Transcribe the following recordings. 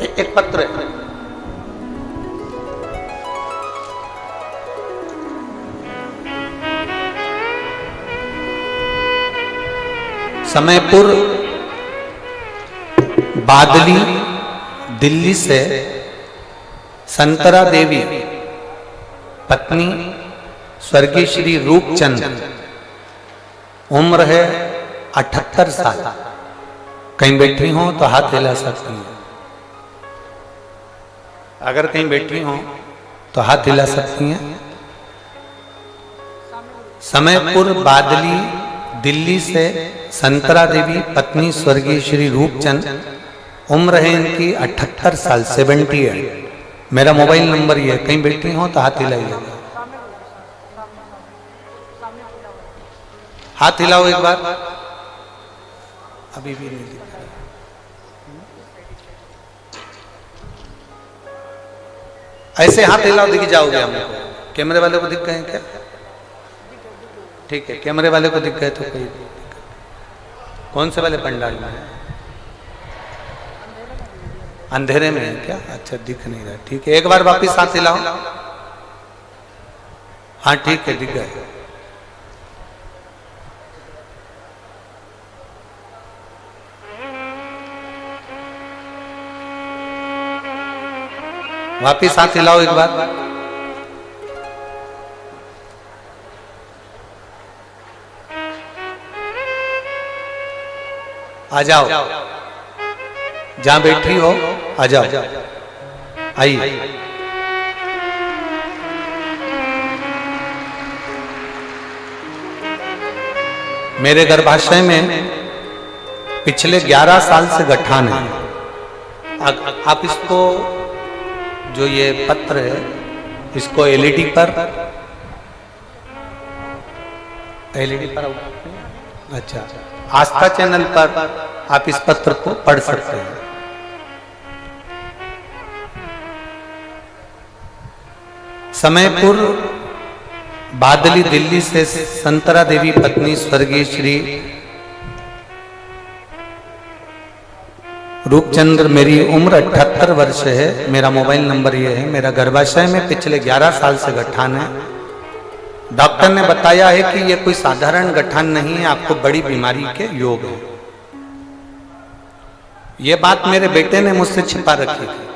एक पत्र है। समयपुर बादली दिल्ली से संतरा देवी पत्नी स्वर्गीय श्री रूपचंद, उम्र है 78 साल। कहीं बैठी हो तो हाथ हिला सकती हैं, अगर कहीं बैठी हो तो हाथ हिला सकती हैं। समयपुर बादली दिल्ली से संतरा देवी पत्नी स्वर्गीय श्री रूपचंद, उम्र है इनकी 78 साल 78। मेरा मोबाइल नंबर ये है, कहीं बैठी हो तो हाथ हिलाइए। हाथ हिलाओ एक बार। अभी भी नहीं दिख रहा। ऐसे हाथ हिलाओ, दिख जाओगे हमको। कैमरे वाले को दिख गए क्या? ठीक है, कैमरे वाले को दिख गए तो कोई। कौन से वाले पंडाल में है? अंधेरे में है क्या? अच्छा, दिख नहीं रहा। ठीक है, एक बार वापिस हाथ हिलाओ। हाँ ठीक है, दिख गए। वापिस हाथ हिलाओ एक बार। आ जाओ, जहां बैठी हो आ जाओ, आइए। मेरे गर्भाशय में पिछले 11 साल से गठान है। आप इसको, जो ये पत्र है, इसको एलईडी पर अच्छा, आस्था चैनल पर आप इस पत्र को पढ़ सकते हैं। समयपुर बादली दिल्ली से संतरा देवी पत्नी स्वर्गीय श्री रूपचंद्र, मेरी उम्र 78 वर्ष है। मेरा मोबाइल नंबर ये है। मेरा गर्भाशय में पिछले 11 साल से गठान है। डॉक्टर ने बताया है कि यह कोई साधारण गठान नहीं है, आपको बड़ी बीमारी के योग है। यह बात मेरे बेटे ने मुझसे छिपा रखी थी।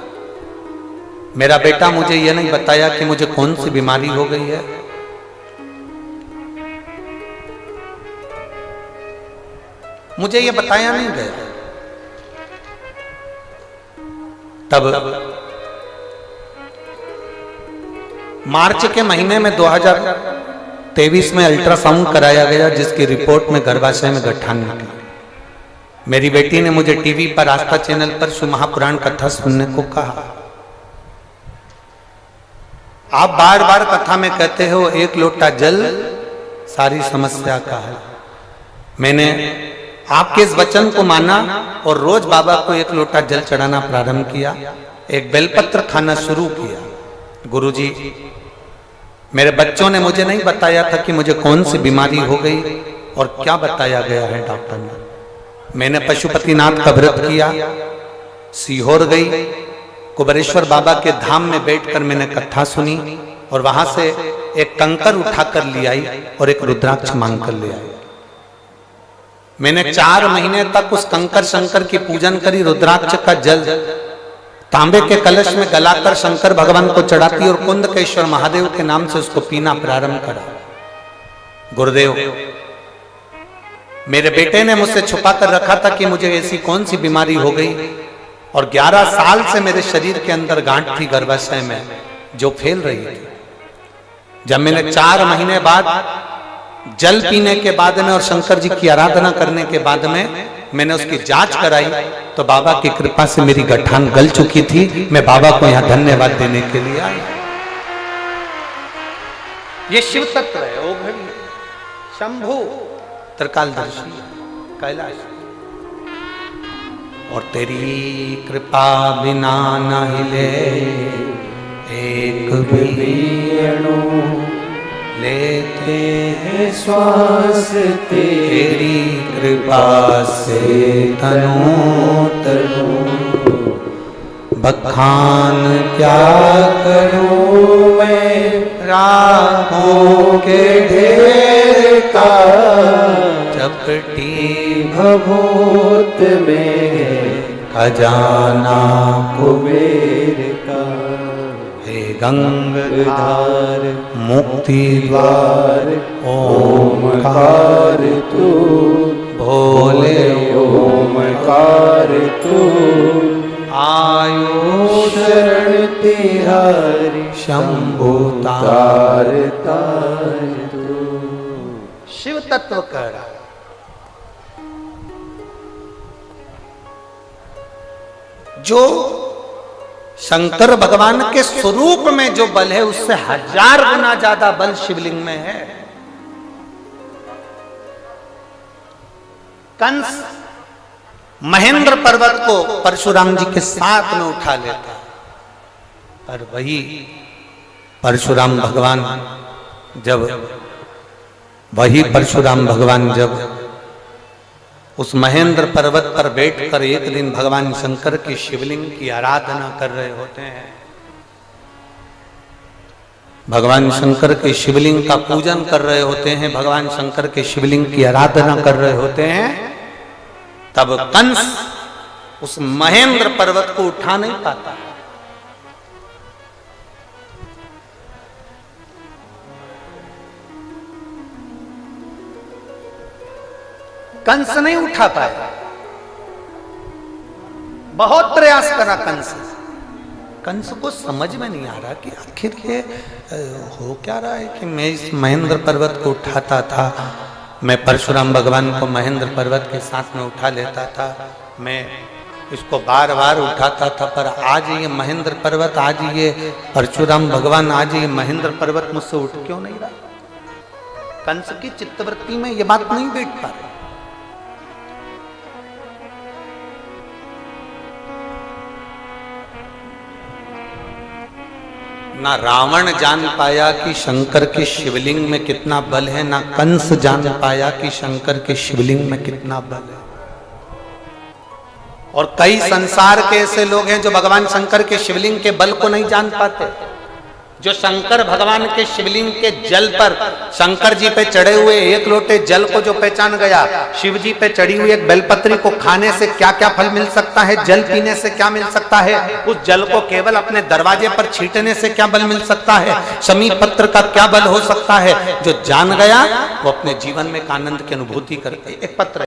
मेरा बेटा मुझे यह नहीं बताया कि मुझे कौन सी बीमारी हो गई है। मुझे यह बताया नहीं गया। तब मार्च के महीने में 2023 में अल्ट्रासाउंड कराया गया, जिसकी रिपोर्ट में गर्भाशय में गठान निकली। मेरी बेटी ने मुझे टीवी पर आस्था चैनल पर शिव महापुराण कथा सुनने को कहा। आप बार बार कथा में कहते हो एक लोटा जल सारी समस्या का है। मैंने आपके इस वचन को माना और रोज बाबा को एक लोटा जल चढ़ाना प्रारंभ किया। एक बेलपत्र खाना शुरू किया। गुरुजी, मेरे बच्चों ने मुझे नहीं बताया था कि मुझे कौन सी बीमारी हो गई और क्या बताया गया है डॉक्टर ने। मैंने पशुपतिनाथ का व्रत किया, सीहोर गई, कुबेरेश्वर बाबा के धाम में बैठकर मैंने कथा सुनी और वहां से एक कंकर उठाकर ले आई और एक रुद्राक्ष मांग कर ले आई। मैंने 4 महीने तक उस कंकर शंकर की पूजन करी। रुद्राक्ष का जल तांबे के कलश में गलाकर शंकर भगवान को चढ़ाती और कुंदकेश्वर महादेव के नाम से उसको पीना प्रारंभ करा। गुरुदेव, मेरे बेटे ने मुझसे छुपा कर रखा था कि मुझे ऐसी कौन सी बीमारी हो गई और 11 साल से मेरे शरीर के अंदर गांठ थी गर्भाशय में जो फैल रही थी। जब मैंने 4 महीने बाद जल पीने के बाद में और शंकर जी की आराधना करने के बाद में मैंने उसकी जांच कराई तो बाबा की कृपा से मेरी गठान गल चुकी थी। मैं बाबा को यहाँ धन्यवाद देने के लिए आया। ये शिव तत्व है, ओ घड़ी शंभु त्रिकालदर्शी कैलाश। और तेरी कृपा बिना न हिले एक भी अणु, लेते हैं श्वास तेरी कृपा से तनु तनु। बखान क्या करूं मैं राहों के ढेर का, चपटी भभूत में खजाना कुबेर का। हे गंगाधार मुक्ति द्वार ओमकार तू, भोले ओमकार तू। आयो शरण तिहारी शंभु तार तार तू। शिव तत्व कह रहा, जो शंकर भगवान के स्वरूप में जो बल है उससे 1000 गुना ज्यादा बल शिवलिंग में है। कंस महेंद्र पर्वत को परशुराम जी के साथ में उठा लेता, पर वही परशुराम भगवान जब उस महेंद्र पर्वत पर बैठकर एक दिन भगवान शंकर की शिवलिंग की आराधना कर रहे होते हैं, भगवान शंकर के शिवलिंग का पूजन कर रहे होते हैं, भगवान शंकर के शिवलिंग की आराधना कर रहे होते हैं, तब कंस उस महेंद्र पर्वत को उठा नहीं पाता। कंस नहीं उठा पाया, बहुत प्रयास करा कंस को समझ में नहीं आ रहा कि आखिर ये हो क्या रहा है कि मैं इस महेंद्र पर्वत को उठाता था, मैं परशुराम भगवान को महेंद्र पर्वत के साथ में उठा लेता था, मैं इसको बार बार उठाता था, पर आज ये महेंद्र पर्वत, आज ये परशुराम भगवान, आज ये महेंद्र पर्वत मुझसे उठ क्यों नहीं रहा। कंस की चित्तवृत्ति में ये बात नहीं बैठ पा रही। ना रावण जान पाया कि शंकर के शिवलिंग में कितना बल है, ना कंस जान पाया कि शंकर के शिवलिंग में कितना बल है। और कई संसार के ऐसे लोग हैं जो भगवान शंकर के शिवलिंग के बल को नहीं जान पाते, जो शंकर भगवान के शिवलिंग के जल पर, शंकर जी पे चढ़े हुए एक लोटे जल को जो पहचान गया, शिव जी पे चढ़ी हुई एक बेलपत्री को खाने से क्या क्या फल मिल सकता है, जल पीने से क्या मिल सकता है, उस जल को केवल अपने दरवाजे पर छींटने से क्या बल मिल सकता है, शमी पत्र का क्या बल हो सकता है, जो जान गया वो अपने जीवन में एक आनंद की अनुभूति करते। एक पत्र